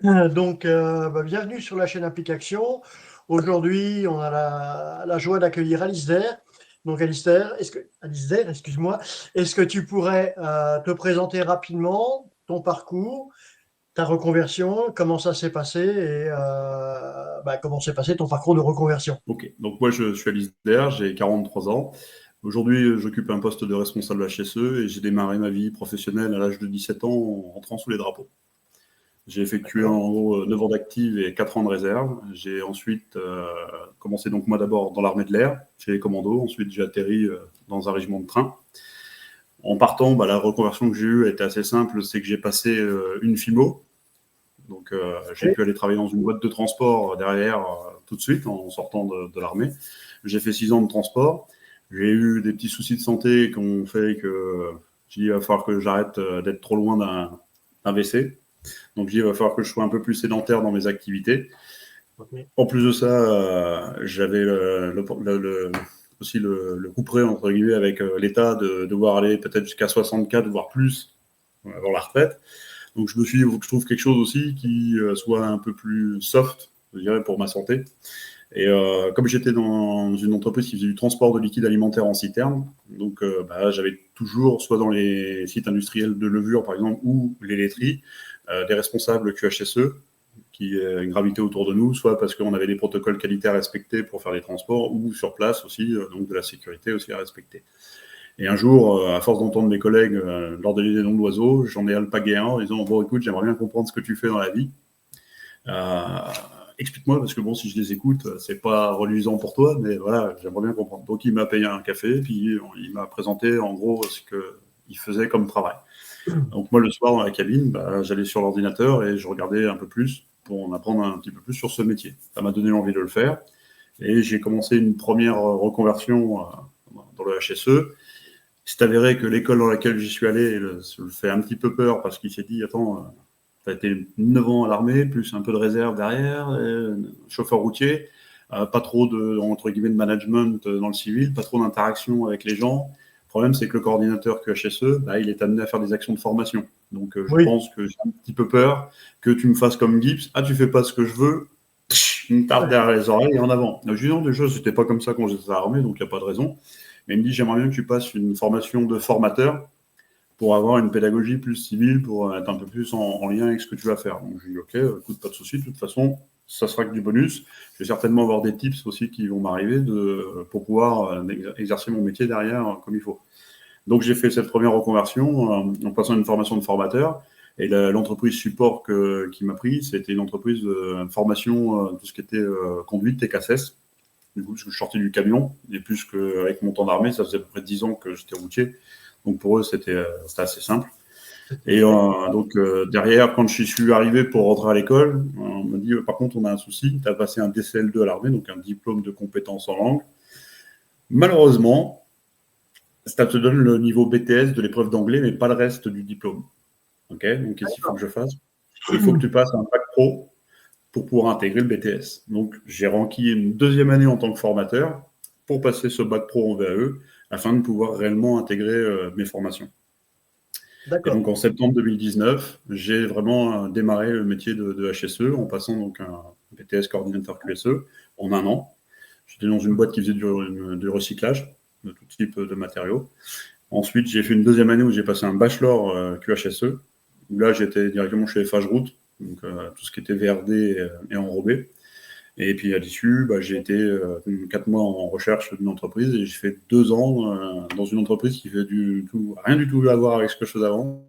Bienvenue sur la chaîne Implication. Aujourd'hui, on a la joie d'accueillir Alistair. Donc, Alistair, excuse-moi, est-ce que tu pourrais te présenter rapidement ton parcours, ta reconversion, comment ça s'est passé et comment s'est passé ton parcours de reconversion? Ok, donc moi je suis Alistair, j'ai 43 ans. Aujourd'hui, j'occupe un poste de responsable HSE et j'ai démarré ma vie professionnelle à l'âge de 17 ans en rentrant sous les drapeaux. J'ai effectué D'accord. en gros 9 ans d'active et 4 ans de réserve. J'ai ensuite commencé donc moi d'abord dans l'armée de l'air, chez les commandos. Ensuite, j'ai atterri dans un régiment de train. En partant, la reconversion que j'ai eue a été assez simple, c'est que j'ai passé une FIMO. Donc j'ai Oui. pu aller travailler dans une boîte de transport derrière tout de suite en sortant de l'armée. J'ai fait 6 ans de transport. J'ai eu des petits soucis de santé qui ont fait que j'ai dit il va falloir que j'arrête d'être trop loin d'un WC. Donc, il va falloir que je sois un peu plus sédentaire dans mes activités. Ok. En plus de ça, j'avais aussi le couperet, entre guillemets, avec l'État de devoir aller peut-être jusqu'à 64, voire plus, avant la retraite. Donc, je me suis dit, il faut que je trouve quelque chose aussi qui soit un peu plus soft, je dirais, pour ma santé. Et comme j'étais dans une entreprise qui faisait du transport de liquide alimentaire en citerne, donc j'avais toujours, soit dans les sites industriels de levure par exemple, ou les laiteries, des responsables QHSE qui gravitaient autour de nous, soit parce qu'on avait des protocoles qualité à respecter pour faire les transports, ou sur place aussi, donc de la sécurité aussi à respecter. Et un jour, à force d'entendre mes collègues lors des noms d'oiseaux, j'en ai alpagué un en disant bon écoute, j'aimerais bien comprendre ce que tu fais dans la vie. Euh, Explique-moi, parce que bon, si je les écoute, c'est pas reluisant pour toi, mais voilà, j'aimerais bien comprendre. Donc, il m'a payé un café, puis il m'a présenté en gros ce qu'il faisait comme travail. Donc, moi, le soir, dans la cabine, j'allais sur l'ordinateur et je regardais un peu plus pour en apprendre un petit peu plus sur ce métier. Ça m'a donné envie de le faire. Et j'ai commencé une première reconversion dans le HSE. C'est avéré que l'école dans laquelle j'y suis allé se le fait un petit peu peur parce qu'il s'est dit, attends, tu as été 9 ans à l'armée, plus un peu de réserve derrière, chauffeur routier, pas trop de, entre guillemets, de management dans le civil, pas trop d'interaction avec les gens. Le problème, c'est que le coordinateur QHSE, il est amené à faire des actions de formation. Donc, je Oui. pense que j'ai un petit peu peur que tu me fasses comme Gibbs. Ah, tu fais pas ce que je veux, une tape Ouais. derrière les oreilles et en avant. Je dis non, déjà, c'était pas comme ça quand j'étais à l'armée, donc il n'y a pas de raison. Mais il me dit, j'aimerais bien que tu passes une formation de formateur pour avoir une pédagogie plus civile, pour être un peu plus en lien avec ce que tu vas faire. Donc, je lui dis, OK, écoute, pas de souci. De toute façon, ça sera que du bonus. Je vais certainement avoir des tips aussi qui vont m'arriver pour pouvoir exercer mon métier derrière comme il faut. Donc, j'ai fait cette première reconversion en passant une formation de formateur. Et l'entreprise support qui m'a pris, c'était une entreprise de formation, tout ce qui était conduite et CACES. Du coup, parce que je sortais du camion, et plus qu'avec mon temps d'armée, ça faisait à peu près 10 ans que j'étais routier. Donc pour eux, c'était assez simple. Et Oui. derrière, quand je suis arrivé pour rentrer à l'école, on m'a dit par contre, on a un souci, tu as passé un DCL2 à l'armée, donc un diplôme de compétences en langue. Malheureusement, ça te donne le niveau BTS de l'épreuve d'anglais, mais pas le reste du diplôme. Ok, donc qu'est-ce qu'il faut que je fasse? Il faut que tu passes un bac pro pour pouvoir intégrer le BTS. Donc j'ai renquillé une deuxième année en tant que formateur pour passer ce bac pro en VAE afin de pouvoir réellement intégrer mes formations. Et D'accord. donc en septembre 2019, j'ai vraiment démarré le métier de HSE en passant donc un BTS coordinateur QSE en un an. J'étais dans une boîte qui faisait du recyclage de tout type de matériaux. Ensuite, j'ai fait une deuxième année où j'ai passé un bachelor QHSE, où là j'étais directement chez FH Route, donc tout ce qui était VRD et enrobé. Et puis à l'issue, j'ai été 4 mois en recherche d'une entreprise et j'ai fait 2 ans dans une entreprise qui fait rien du tout à voir avec ce que je faisais avant.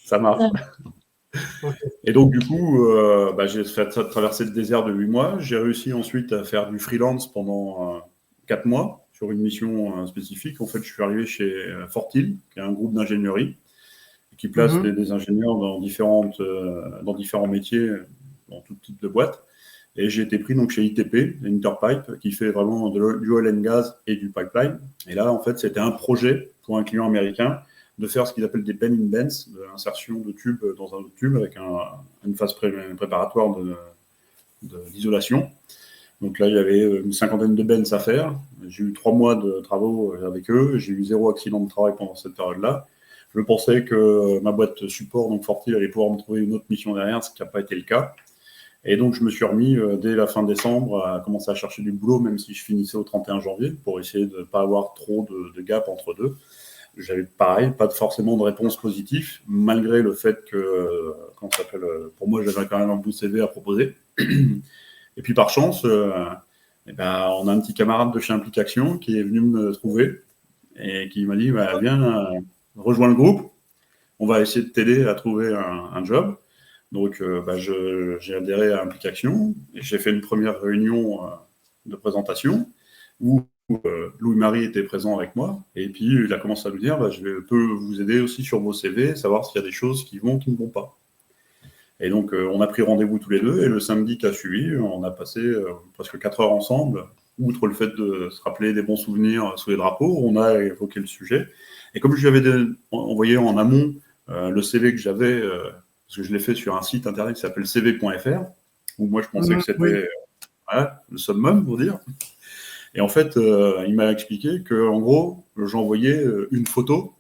Ça marche. Ok. Et donc, du coup, j'ai fait traverser le désert de 8 mois. J'ai réussi ensuite à faire du freelance pendant 4 mois sur une mission spécifique. En fait, je suis arrivé chez Fortil, qui est un groupe d'ingénierie qui place Mhm. des ingénieurs dans différents métiers, dans tout type de boîtes. Et j'ai été pris donc chez ITP, Interpipe, qui fait vraiment du oil and gas et du pipeline. Et là, en fait, c'était un projet pour un client américain de faire ce qu'ils appellent des bend in bends, de l'insertion de tubes dans un autre tube avec une phase préparatoire d'isolation. Donc là, il y avait une cinquantaine de bends à faire. J'ai eu 3 mois de travaux avec eux. J'ai eu 0 accident de travail pendant cette période-là. Je pensais que ma boîte support, donc Fortil, allait pouvoir me trouver une autre mission derrière, ce qui n'a pas été le cas. Et donc, je me suis remis dès la fin décembre à commencer à chercher du boulot, même si je finissais au 31 janvier, pour essayer de ne pas avoir trop de gap entre deux. J'avais pareil, pas forcément de réponse positive, malgré le fait que, pour moi, j'avais quand même un bout de CV à proposer. Et puis par chance, on a un petit camarade de chez Implication qui est venu me trouver et qui m'a dit viens, rejoins le groupe, on va essayer de t'aider à trouver un job. Donc j'ai adhéré à Implication et j'ai fait une première réunion de présentation où Louis-Marie était présent avec moi, et puis il a commencé à nous dire je peux vous aider aussi sur vos CV, savoir s'il y a des choses qui vont, qui ne vont pas. Et donc on a pris rendez-vous tous les deux, et le samedi qui a suivi, on a passé presque 4 heures ensemble, outre le fait de se rappeler des bons souvenirs sous les drapeaux, on a évoqué le sujet. Et comme je lui avais envoyé en amont le CV que j'avais, parce que je l'ai fait sur un site internet qui s'appelle cv.fr, où moi je pensais que c'était le summum, pour dire. Et en fait, il m'a expliqué qu'en gros, j'envoyais une photo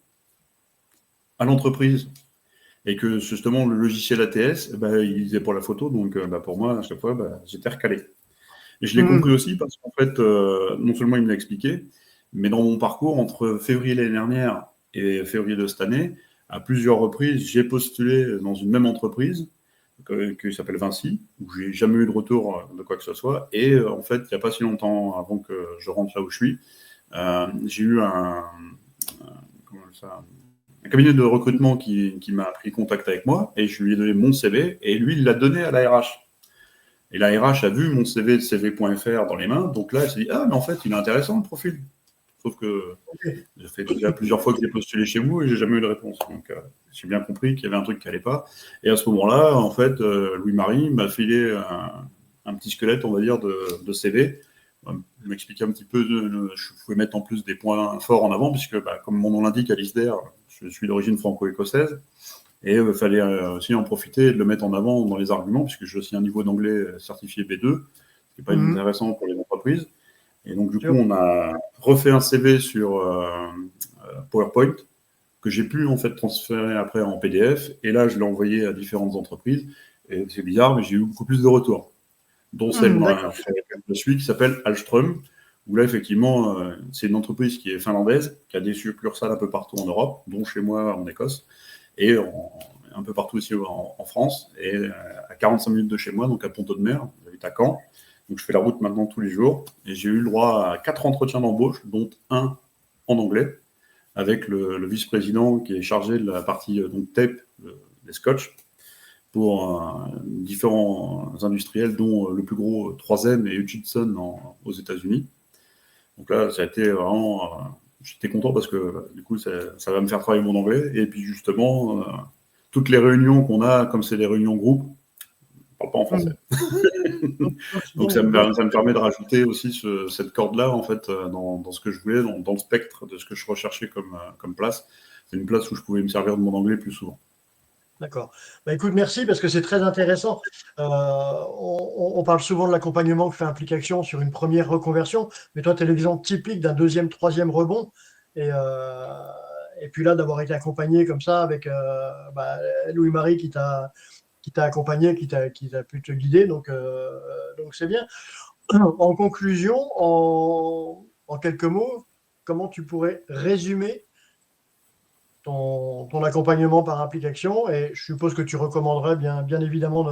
à l'entreprise. Et que justement, le logiciel ATS, il lisait pour la photo. Donc, pour moi, à chaque fois, j'étais recalé. Et je l'ai compris aussi parce qu'en fait, non seulement il me l'a expliqué, mais dans mon parcours, entre février l'année dernière et février de cette année, à plusieurs reprises, j'ai postulé dans une même entreprise qui s'appelle Vinci, où j'ai jamais eu de retour de quoi que ce soit. Et en fait, il n'y a pas si longtemps avant que je rentre là où je suis, j'ai eu un cabinet de recrutement qui m'a pris contact avec moi, et je lui ai donné mon CV, et lui, il l'a donné à la RH. Et la RH a vu mon CV de cv.fr dans les mains, donc là, elle s'est dit « Ah, mais en fait, il est intéressant, le profil ». Sauf que ça fait déjà plusieurs fois que j'ai postulé chez vous et j'ai jamais eu de réponse. Donc, j'ai bien compris qu'il y avait un truc qui n'allait pas. Et à ce moment-là, en fait, Louis-Marie m'a filé un petit squelette, on va dire, de CV. Il m'expliquait un petit peu, je pouvais mettre en plus des points forts en avant, puisque, comme mon nom l'indique, Alistair, je suis d'origine franco-écossaise. Et il fallait aussi en profiter et de le mettre en avant dans les arguments, puisque j'ai aussi un niveau d'anglais certifié B2, ce qui n'est pas intéressant pour les entreprises. Et donc, du coup, on a refait un CV sur PowerPoint que j'ai pu en fait transférer après en PDF. Et là, je l'ai envoyé à différentes entreprises. Et c'est bizarre, mais j'ai eu beaucoup plus de retours, dont celle dans laquelle je suis, qui s'appelle Alström, où là, effectivement, c'est une entreprise qui est finlandaise, qui a des succursales un peu partout en Europe, dont chez moi en Écosse, et un peu partout aussi en France, et à 45 minutes de chez moi, donc à Pont-Audemer, j'habite à Caen. Donc, je fais la route maintenant tous les jours. Et j'ai eu le droit à 4 entretiens d'embauche, dont un en anglais, avec le vice-président qui est chargé de la partie donc tape, des scotch, pour différents industriels, dont le plus gros 3M et Hutchinson aux États-Unis. Donc là, ça a été vraiment. J'étais content parce que du coup, ça va me faire travailler mon anglais. Et puis justement, toutes les réunions qu'on a, comme c'est des réunions groupes, on ne parle pas en français. Donc ça me permet de rajouter aussi cette corde-là en fait dans ce que je voulais, dans le spectre de ce que je recherchais comme place. C'est une place où je pouvais me servir de mon anglais plus souvent. D'accord. Écoute, merci parce que c'est très intéressant. On parle souvent de l'accompagnement que fait Implication sur une première reconversion, mais toi, tu es l'exemple typique d'un deuxième, troisième rebond. Et puis là, d'avoir été accompagné comme ça avec Louis-Marie qui t'a accompagné, qui t'a pu te guider. Donc c'est bien. En conclusion, en quelques mots, comment tu pourrais résumer ton accompagnement par Implication? Et je suppose que tu recommanderais bien évidemment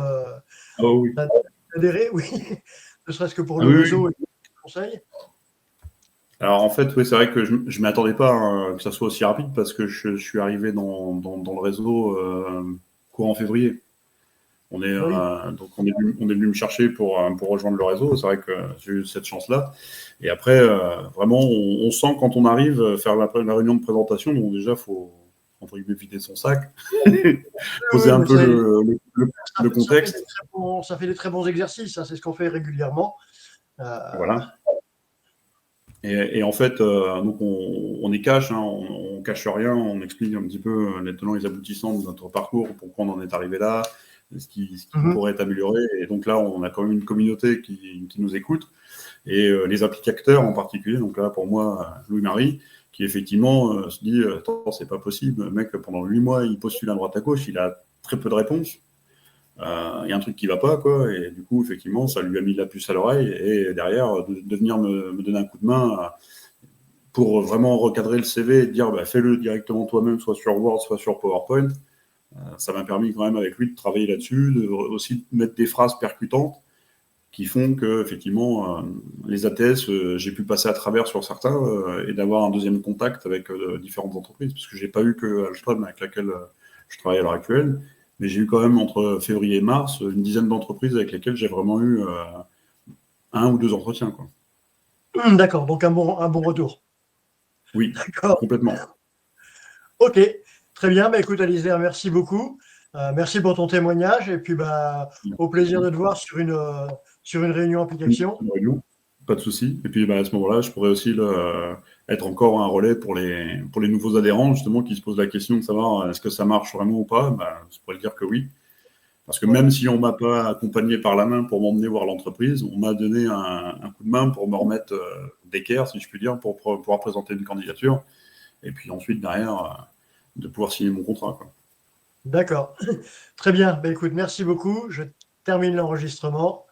d'adhérer, oui, ne serait-ce que pour le réseau et le conseil. Alors en fait, oui, c'est vrai que je ne m'attendais pas que ça soit aussi rapide parce que je suis arrivé dans le réseau courant février. Donc on est venu me chercher pour rejoindre le réseau. C'est vrai que j'ai eu cette chance-là. Et après, vraiment, on sent quand on arrive faire la réunion de présentation, donc déjà, il faut entre guillemets vider son sac, poser un peu le contexte. Ça fait des très bons exercices, hein, c'est ce qu'on fait régulièrement. Voilà. Et en fait, donc on est cash, hein, on cache rien, on explique un petit peu les tenants et les aboutissants de notre parcours, pourquoi on en est arrivé là, ce qui pourrait être amélioré. Et donc là, on a quand même une communauté qui nous écoute, et les applicateurs en particulier. Donc là, pour moi, Louis-Marie, qui effectivement se dit attends, c'est pas possible, le mec, pendant 8 mois, il postule à droite à gauche, il a très peu de réponses. Il y a un truc qui va pas, quoi. Et du coup, effectivement, ça lui a mis la puce à l'oreille. Et derrière, de venir me donner un coup de main pour vraiment recadrer le CV et dire fais-le directement toi-même, soit sur Word, soit sur PowerPoint. Ça m'a permis quand même avec lui de travailler là-dessus, aussi de mettre des phrases percutantes qui font que effectivement les ATS, j'ai pu passer à travers sur certains et d'avoir un deuxième contact avec différentes entreprises, parce que j'ai pas eu que Alstom avec laquelle je travaille à l'heure actuelle, mais j'ai eu quand même entre février et mars une dizaine d'entreprises avec lesquelles j'ai vraiment eu 1 ou 2 entretiens, quoi. D'accord, donc un bon retour. Oui, D'accord. complètement. Ok, très bien. Écoute, Alizère, merci beaucoup. Merci pour ton témoignage. Et puis, au plaisir de te voir sur une réunion application. Pas de souci. Et puis à ce moment-là, je pourrais aussi être encore un relais pour les nouveaux adhérents, justement, qui se posent la question de savoir est-ce que ça marche vraiment ou pas. Je pourrais dire que oui. Parce que même si on ne m'a pas accompagné par la main pour m'emmener voir l'entreprise, on m'a donné un coup de main pour me remettre d'équerre, si je puis dire, pour pouvoir présenter une candidature. Et puis ensuite, derrière, de pouvoir signer mon contrat, quoi. D'accord. Très bien. Écoute, merci beaucoup. Je termine l'enregistrement.